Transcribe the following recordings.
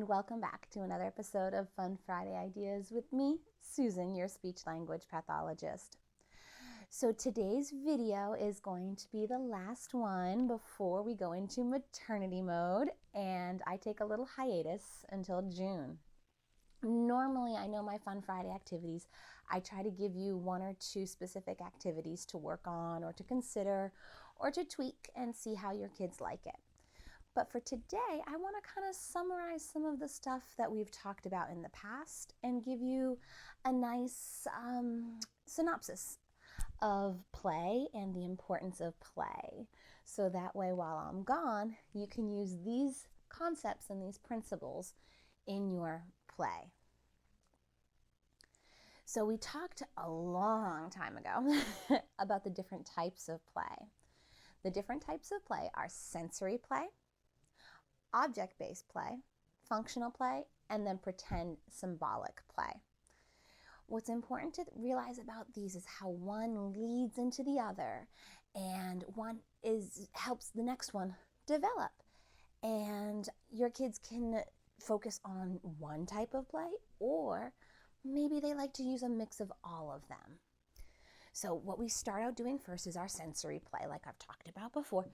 and welcome back to another episode of Fun Friday Ideas with me, Susan, your speech language pathologist. So today's video is going to be the last one before we go into maternity mode, and I take a little hiatus until June. Normally, I know my Fun Friday activities, I try to give you one or two specific activities to work on or to consider or to tweak and see how your kids like it. But for today, I want to kind of summarize some of the stuff that we've talked about in the past and give you a nice synopsis of play and the importance of play. So that way, while I'm gone, you can use these concepts and these principles in your play. So we talked a long time ago about the different types of play. The different types of play are sensory play, object-based play, functional play, and then pretend symbolic play. What's important to realize about these is how one leads into the other, and one helps the next one develop. And your kids can focus on one type of play, or maybe they like to use a mix of all of them. So what we start out doing first is our sensory play, like I've talked about before.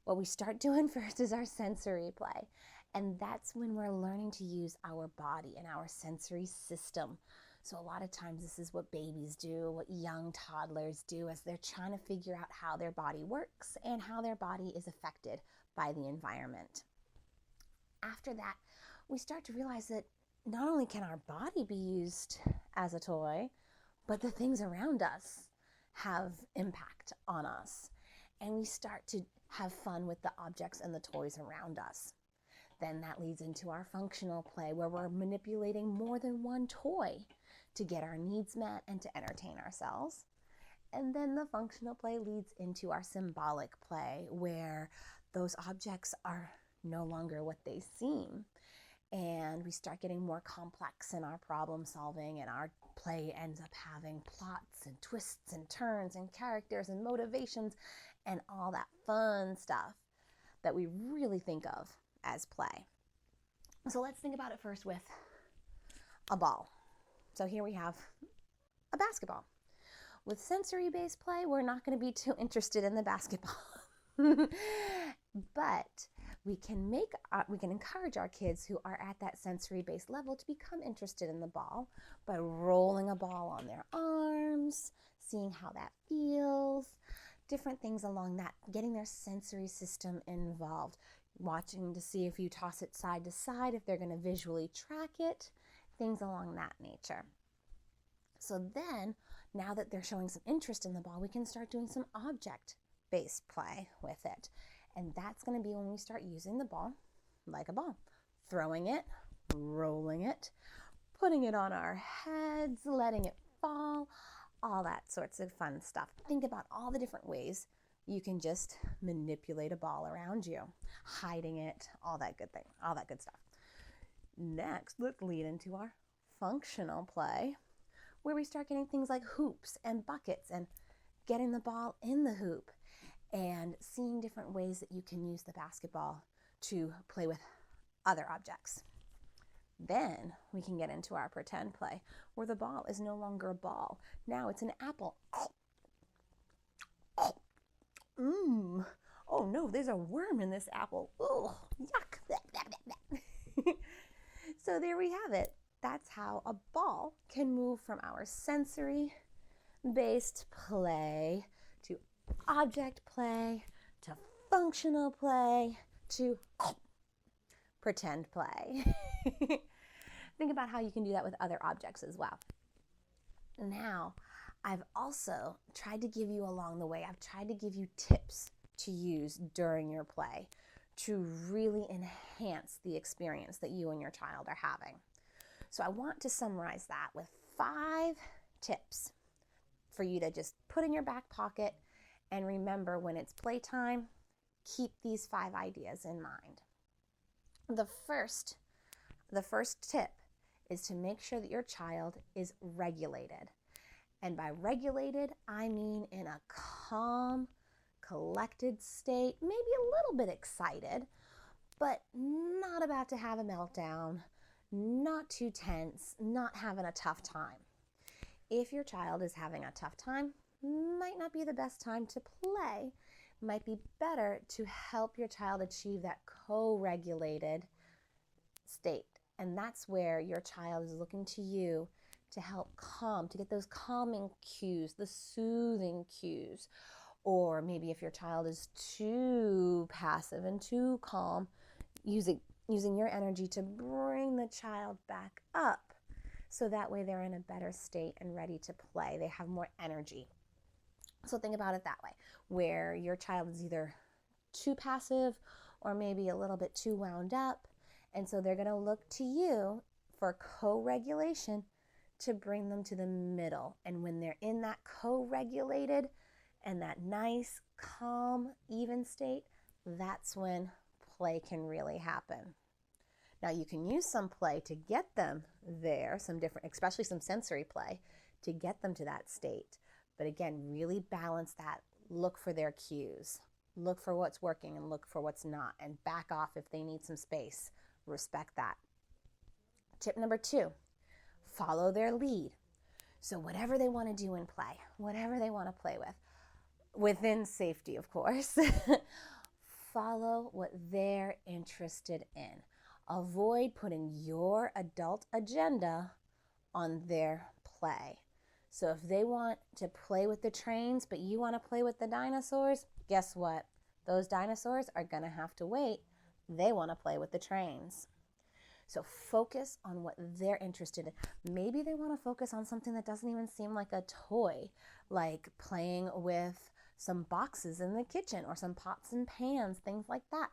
What we start doing first is our sensory play, and that's when we're learning to use our body and our sensory system. So a lot of times this is what babies do, what young toddlers do as they're trying to figure out how their body works and how their body is affected by the environment. After that, we start to realize that not only can our body be used as a toy, but the things around us have impact on us. And we start to have fun with the objects and the toys around us. Then that leads into our functional play, where we're manipulating more than one toy to get our needs met and to entertain ourselves. And then the functional play leads into our symbolic play, where those objects are no longer what they seem. And we start getting more complex in our problem solving, and our play ends up having plots and twists and turns and characters and motivations and all that fun stuff that we really think of as play. So let's think about it first with a ball. So here we have a basketball. With sensory-based play, we're not going to be too interested in the basketball. But we can encourage our kids who are at that sensory-based level to become interested in the ball by rolling a ball on their arms, seeing how that feels, different things along that, getting their sensory system involved, watching to see if you toss it side to side, if they're going to visually track it, things along that nature. So then, now that they're showing some interest in the ball, we can start doing some object-based play with it. And that's going to be when we start using the ball like a ball, throwing it, rolling it, putting it on our heads, letting it fall, all that sorts of fun stuff. Think about all the different ways you can just manipulate a ball around you, hiding it, all that good stuff. Next, let's lead into our functional play, where we start getting things like hoops and buckets and getting the ball in the hoop and seeing different ways that you can use the basketball to play with other objects. Then we can get into our pretend play, where the ball is no longer a ball. Now it's an apple. Oh no, there's a worm in this apple. Oh, yuck. So there we have it. That's how a ball can move from our sensory-based play to object play to functional play to pretend play. Think about how you can do that with other objects as well. Now, I've also tried to give you along the way, I've tried to give you tips to use during your play to really enhance the experience that you and your child are having. So I want to summarize that with 5 tips for you to just put in your back pocket and remember when it's playtime, keep these 5 ideas in mind. The first tip is to make sure that your child is regulated. And by regulated, I mean in a calm, collected state, maybe a little bit excited, but not about to have a meltdown, not too tense, not having a tough time. If your child is having a tough time, might not be the best time to play. Might be better to help your child achieve that co-regulated state. And that's where your child is looking to you to help calm, to get those calming cues, the soothing cues. Or maybe if your child is too passive and too calm, using your energy to bring the child back up so that way they're in a better state and ready to play. They have more energy. So think about it that way, where your child is either too passive or maybe a little bit too wound up. And so they're going to look to you for co-regulation to bring them to the middle. And when they're in that co-regulated and that nice, calm, even state, that's when play can really happen. Now you can use some play to get them there, some different, especially some sensory play, to get them to that state. But again, really balance that. Look for their cues. Look for what's working and look for what's not. And back off if they need some space. Respect that. Tip number 2, follow their lead. So whatever they want to do in play, whatever they want to play with, within safety, of course, follow what they're interested in. Avoid putting your adult agenda on their play. So if they want to play with the trains, but you want to play with the dinosaurs, guess what? Those dinosaurs are going to have to wait. They want to play with the trains. So focus on what they're interested in. Maybe they want to focus on something that doesn't even seem like a toy, like playing with some boxes in the kitchen or some pots and pans, things like that.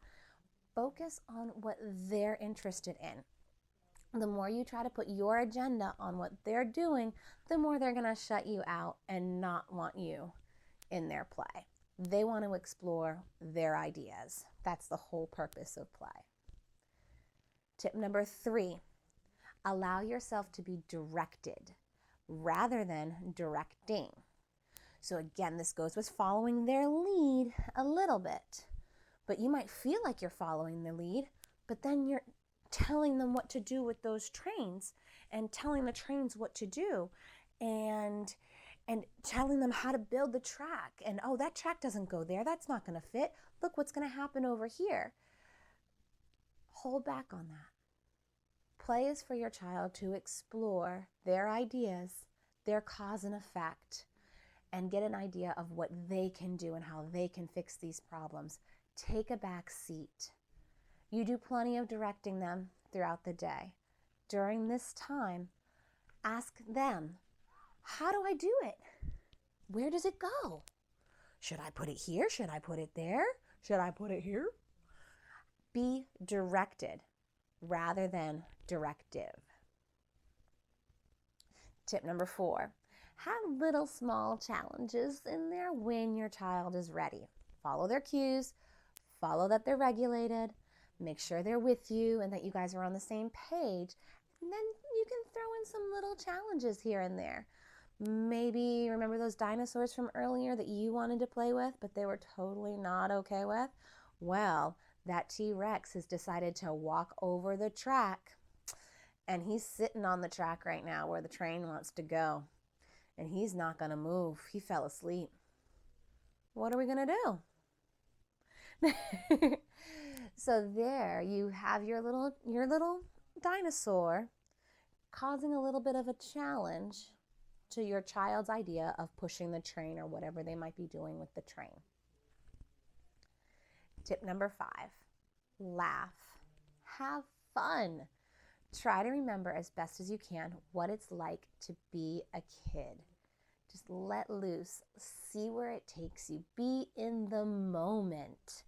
Focus on what they're interested in. The more you try to put your agenda on what they're doing, the more they're going to shut you out and not want you in their play. They want to explore their ideas. That's the whole purpose of play. Tip number 3, allow yourself to be directed rather than directing. So again, this goes with following their lead a little bit. But you might feel like you're following the lead, but then you're telling them what to do with those trains and telling the trains what to do and telling them how to build the track. And, oh, that track doesn't go there. That's not going to fit. Look what's going to happen over here. Hold back on that. Play is for your child to explore their ideas, their cause and effect, and get an idea of what they can do and how they can fix these problems. Take a back seat. You do plenty of directing them throughout the day. During this time, ask them, how do I do it? Where does it go? Should I put it here? Should I put it there? Should I put it here? Be directed rather than directive. Tip number 4, have little small challenges in there when your child is ready. Follow their cues, follow that they're regulated, make sure they're with you and that you guys are on the same page. And then you can throw in some little challenges here and there. Maybe remember those dinosaurs from earlier that you wanted to play with, but they were totally not okay with? Well, that T-Rex has decided to walk over the track, and he's sitting on the track right now where the train wants to go, and he's not going to move. He fell asleep. What are we going to do? So there you have your little dinosaur causing a little bit of a challenge to your child's idea of pushing the train or whatever they might be doing with the train. Tip number 5, laugh. Have fun. Try to remember as best as you can what it's like to be a kid. Just let loose. See where it takes you. Be in the moment.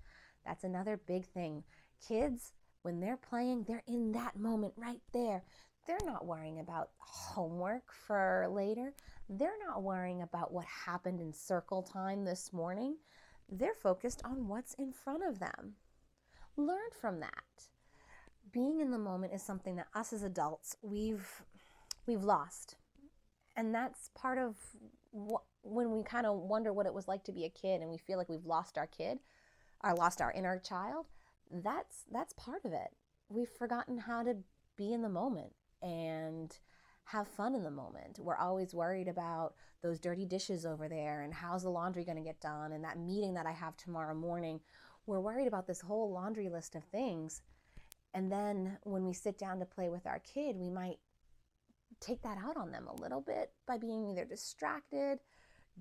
That's another big thing. Kids, when they're playing, they're in that moment right there. They're not worrying about homework for later. They're not worrying about what happened in circle time this morning. They're focused on what's in front of them. Learn from that. Being in the moment is something that us as adults, we've lost. And that's part of when we kind of wonder what it was like to be a kid and we feel like we've lost our kid, or lost our inner child. That's part of it. We've forgotten how to be in the moment and have fun in the moment. We're always worried about those dirty dishes over there and how's the laundry going to get done and that meeting that I have tomorrow morning. We're worried about this whole laundry list of things. And then when we sit down to play with our kid, we might take that out on them a little bit by being either distracted,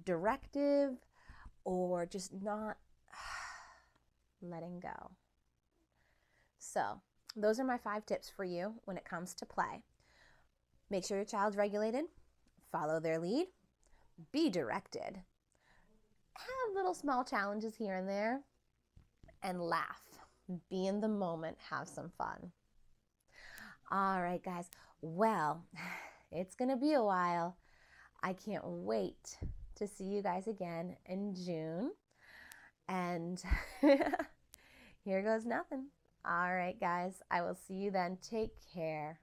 directive, or just not letting go. So those are my 5 tips for you when it comes to play. Make sure your child's regulated, follow their lead, be directed, have little small challenges here and there, and laugh. Be in the moment, have some fun. All right, guys. Well, it's going to be a while. I can't wait to see you guys again in June. And here goes nothing. All right, guys. I will see you then. Take care.